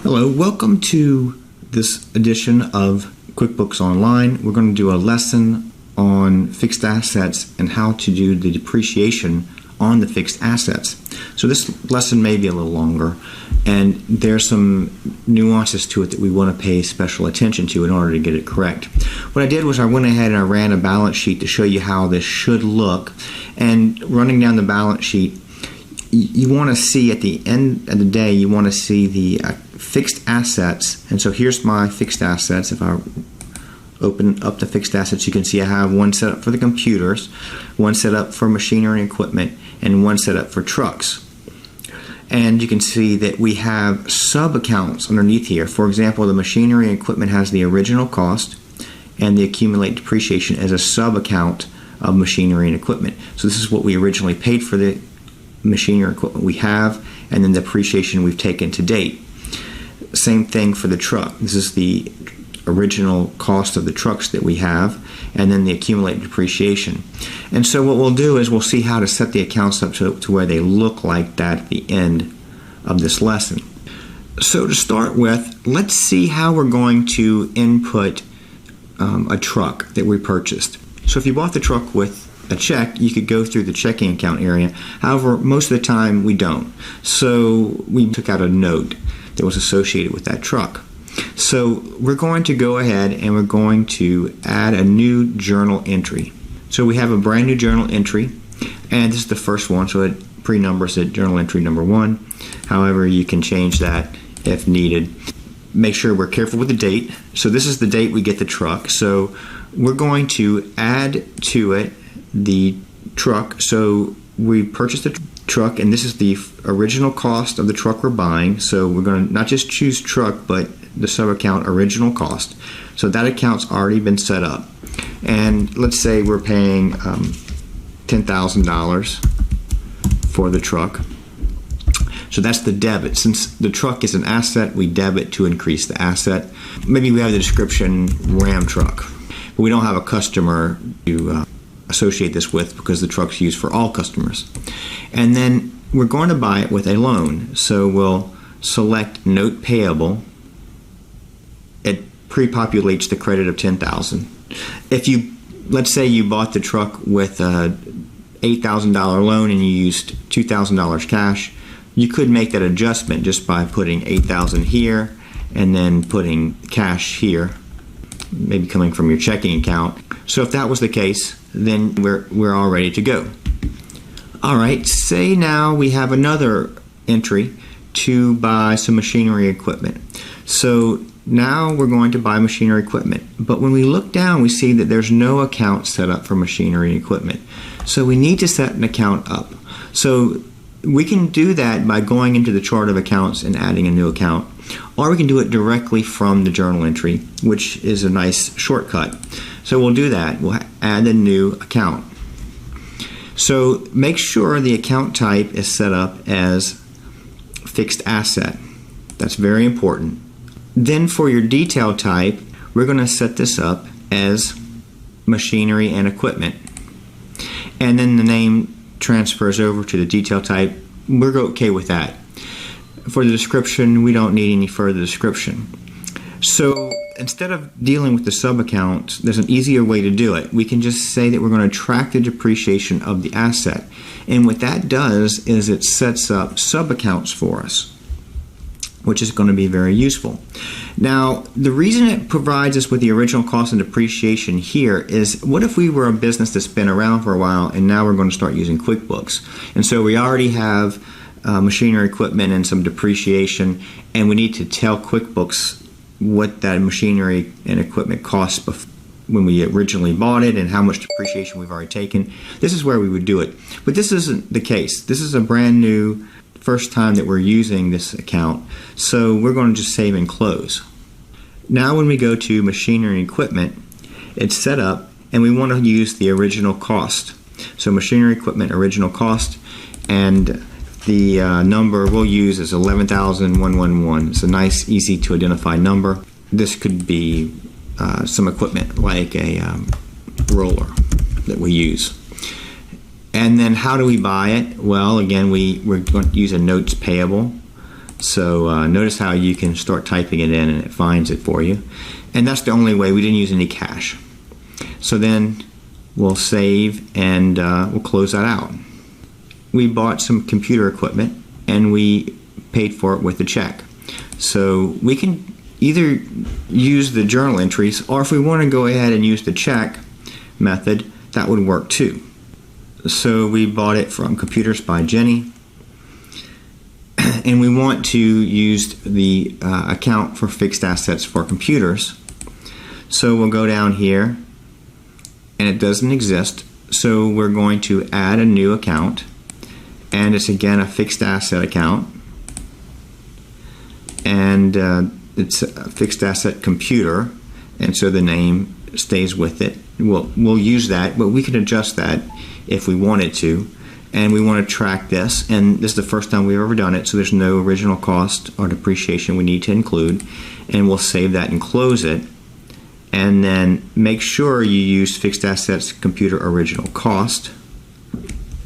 Hello, welcome to this edition of QuickBooks Online. We're going to do a lesson on fixed assets and how to do the depreciation on the fixed assets. So this lesson may be a little longer, and there's some nuances to it that we want to pay special attention to in order to get it correct. What I did was I went ahead and I ran a balance sheet to show you how this should look, and running down the balance sheet, you want to see at the end of the day, you want to see the fixed assets. And so here's my fixed assets. If I open up the fixed assets, you can see I have one set up for the computers, one set up for machinery and equipment, and one set up for trucks. And you can see that we have sub-accounts underneath here. For example, the machinery and equipment has the original cost, and the accumulated depreciation as a sub-account of machinery and equipment. So this is what we originally paid for the machinery equipment we have, and then the depreciation we've taken to date. Same thing for the truck. This is the original cost of the trucks that we have, and then the accumulated depreciation. And so what we'll do is we'll see how to set the accounts up to where they look like that at the end of this lesson. So to start with, let's see how we're going to input a truck that we purchased. So if you bought the truck with a check, you could go through the checking account area. However, most of the time we don't. So we took out a note that was associated with that truck. So we're going to go ahead and we're going to add a new journal entry. So we have a brand new journal entry, and this is the first one, so it pre-numbers it journal entry number 1. However, you can change that if needed. Make sure we're careful with the date. So this is the date we get the truck. So we're going to add to it the truck. So we purchased the truck, and this is the original cost of the truck we're buying. So we're going to not just choose truck, but the sub-account original cost. So that account's already been set up. And let's say we're paying $10,000 for the truck. So that's the debit. Since the truck is an asset, we debit to increase the asset. Maybe we have the description Ram truck, but we don't have a customer to associate this with because the truck's used for all customers. And then we're going to buy it with a loan. So we'll select note payable. It pre-populates the credit of $10,000. If you, let's say you bought the truck with a $8,000 loan and you used $2,000 cash, you could make that adjustment just by putting $8,000 here and then putting cash here, maybe coming from your checking account. So if that was the case, then we're all ready to go. All right, say now we have another entry to buy some machinery equipment. So now we're going to buy machinery equipment. But when we look down, we see that there's no account set up for machinery equipment. So we need to set an account up. So we can do that by going into the chart of accounts and adding a new account, or we can do it directly from the journal entry, which is a nice shortcut. So we'll do that. We'll add a new account. So make sure the account type is set up as fixed asset. That's very important. Then for your detail type, we're going to set this up as machinery and equipment. And then the name transfers over to the detail type. We're okay with that. For the description, we don't need any further description. So instead of dealing with the sub-account, there's an easier way to do it. We can just say that we're going to track the depreciation of the asset. And what that does is it sets up sub-accounts for us, which is going to be very useful. Now, the reason it provides us with the original cost and depreciation here is, what if we were a business that's been around for a while and now we're going to start using QuickBooks? And so we already have machinery equipment and some depreciation, and we need to tell QuickBooks what that machinery and equipment costs when we originally bought it and how much depreciation we've already taken. This is where we would do it. But this isn't the case. This is a brand new first time that we're using this account, so we're going to just save and close. Now when we go to machinery and equipment, it's set up and we want to use the original cost. So machinery equipment original cost, and the number we'll use is 11,111. It's a nice, easy to identify number. This could be some equipment like a roller that we use. And then how do we buy it? Well, again, we're going to use a notes payable. So notice how you can start typing it in and it finds it for you. And that's the only way. We didn't use any cash. So then we'll save and we'll close that out. We bought some computer equipment and we paid for it with a check. So we can either use the journal entries, or if we want to go ahead and use the check method, that would work too. So we bought it from Computers by Jenny, and we want to use the account for fixed assets for computers. So we'll go down here, and it doesn't exist, so we're going to add a new account, and it's again a fixed asset account, and it's a fixed asset computer, and so the name stays with it. We'll use that, but we can adjust that if we wanted to. And we want to track this, and this is the first time we've ever done it, so there's no original cost or depreciation we need to include. And we'll save that and close it, and then make sure you use fixed assets computer original cost.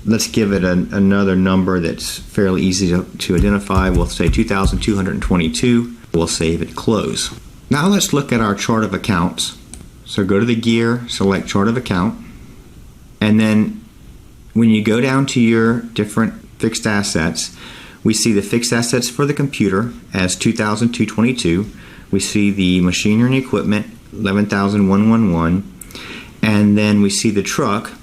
Let's give it another number that's fairly easy to identify. We'll say 2,222. We'll save it, close. Now let's look at our chart of accounts. So go to the gear, select chart of account, and then when you go down to your different fixed assets, we see the fixed assets for the computer as 2,222. We see the machinery and equipment, 11,111, and then we see the truck,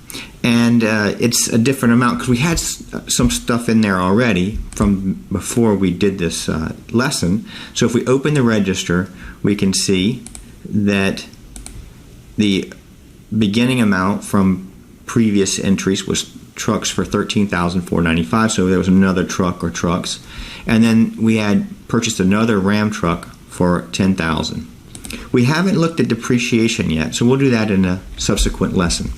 and it's a different amount because we had some stuff in there already from before we did this lesson. So if we open the register, we can see that the beginning amount from previous entries was trucks for $13,495, so there was another truck or trucks, and then we had purchased another Ram truck for $10,000. We haven't looked at depreciation yet, so we'll do that in a subsequent lesson.